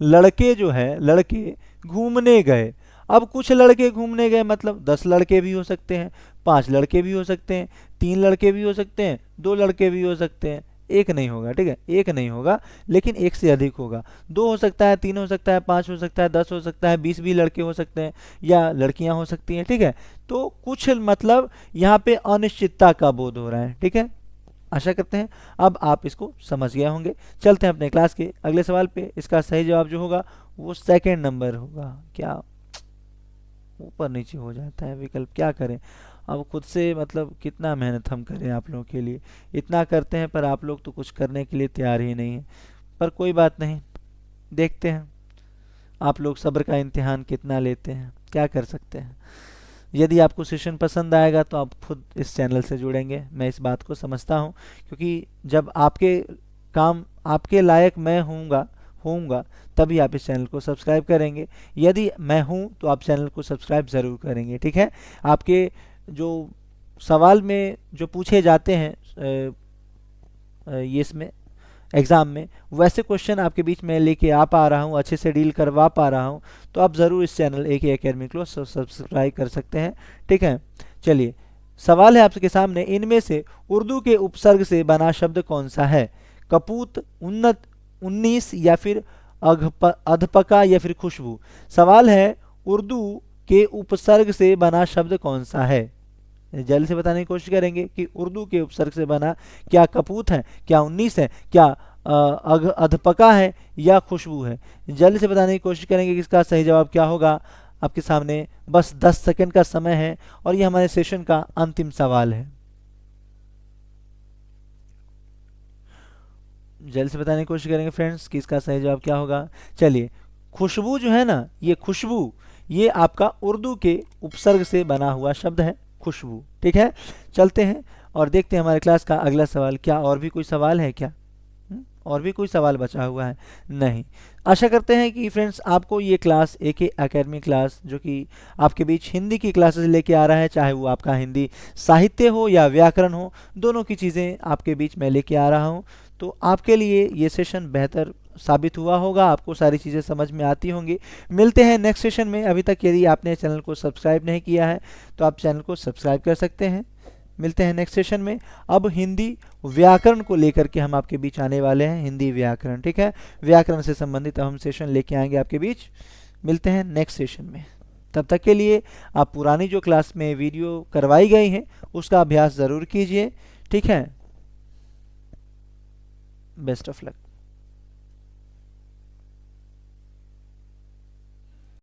लड़के जो है, लड़के घूमने गए। अब कुछ लड़के घूमने गए मतलब 10 लड़के भी हो सकते हैं, 5 लड़के भी हो सकते हैं, 3 लड़के भी हो सकते हैं, 2 लड़के भी हो सकते हैं, एक नहीं होगा, ठीक है, एक नहीं होगा, लेकिन एक से अधिक होगा। 2 हो सकता है, 3 हो सकता है, 5 हो सकता है, 10 हो सकता है, 20 भी लड़के हो सकते हैं या लड़कियां हो सकती हैं, ठीक है। तो कुछ मतलब यहाँ पे अनिश्चितता का बोध हो रहा है, ठीक है। आशा करते हैं अब आप इसको समझ गए होंगे। चलते हैं अपने क्लास के अगले सवाल पे। इसका सही जवाब जो होगा वो सेकेंड नंबर होगा। क्या ऊपर नीचे हो जाता है विकल्प, क्या करें अब खुद से, मतलब कितना मेहनत हम करें आप लोगों के लिए, इतना करते हैं पर आप लोग तो कुछ करने के लिए तैयार ही नहीं है। पर कोई बात नहीं, देखते हैं आप लोग सब्र का इम्तिहान कितना लेते हैं, क्या कर सकते हैं। यदि आपको सेशन पसंद आएगा तो आप खुद इस चैनल से जुड़ेंगे, मैं इस बात को समझता हूँ, क्योंकि जब आपके काम आपके लायक मैं होऊंगा तभी आप इस चैनल को सब्सक्राइब करेंगे। यदि मैं हूं तो आप चैनल को सब्सक्राइब ज़रूर करेंगे, ठीक है। आपके जो सवाल में जो पूछे जाते हैं ये इसमें एग्ज़ाम में, वैसे क्वेश्चन आपके बीच में लेके आ पा रहा हूँ, अच्छे से डील करवा पा रहा हूँ, तो आप ज़रूर इस चैनल AK एकेडमी को सब्सक्राइब कर सकते हैं, ठीक है। चलिए, सवाल है आपके सामने, इनमें से उर्दू के उपसर्ग से बना शब्द कौन सा है? कपूत, उन्नत, 19 या फिर अधपका या फिर खुशबू। सवाल है उर्दू के उपसर्ग से बना शब्द कौन सा है? जल्दी से बताने की कोशिश करेंगे कि उर्दू के उपसर्ग से बना, क्या कपूत है, क्या 19 है, क्या अधपका है या खुशबू है। जल्दी से बताने की कोशिश करेंगे कि इसका सही जवाब क्या होगा। आपके सामने बस 10 सेकंड का समय है और ये हमारे सेशन का अंतिम सवाल है। जल्दी से बताने की कोशिश करेंगे फ्रेंड्स कि इसका सही जवाब क्या होगा। चलिए, खुशबू जो है ना, ये खुशबू, ये आपका उर्दू के उपसर्ग से बना हुआ शब्द है, खुशबू, ठीक है। चलते हैं और देखते हैं हमारे क्लास का अगला सवाल। क्या और भी कोई सवाल है क्या? और भी कोई सवाल बचा हुआ है? नहीं। आशा करते हैं कि फ्रेंड्स आपको ये क्लास AK एकेडमी क्लास, जो कि आपके बीच हिंदी की क्लासेस लेके आ रहा है, चाहे वो आपका हिंदी साहित्य हो या व्याकरण हो, दोनों की चीज़ें आपके बीच में लेके आ रहा हूँ। तो आपके लिए ये सेशन बेहतर साबित हुआ होगा, आपको सारी चीज़ें समझ में आती होंगी। मिलते हैं नेक्स्ट सेशन में। अभी तक यदि आपने चैनल को सब्सक्राइब नहीं किया है तो आप चैनल को सब्सक्राइब कर सकते हैं। मिलते हैं नेक्स्ट सेशन में। अब हिंदी व्याकरण को लेकर के हम आपके बीच आने वाले हैं, हिंदी व्याकरण, ठीक है। व्याकरण से संबंधित हम सेशन लेके आएंगे आपके बीच। मिलते हैं नेक्स्ट सेशन में। तब तक के लिए आप पुरानी जो क्लास में वीडियो करवाई गई हैं उसका अभ्यास ज़रूर कीजिए, ठीक है। Best of luck.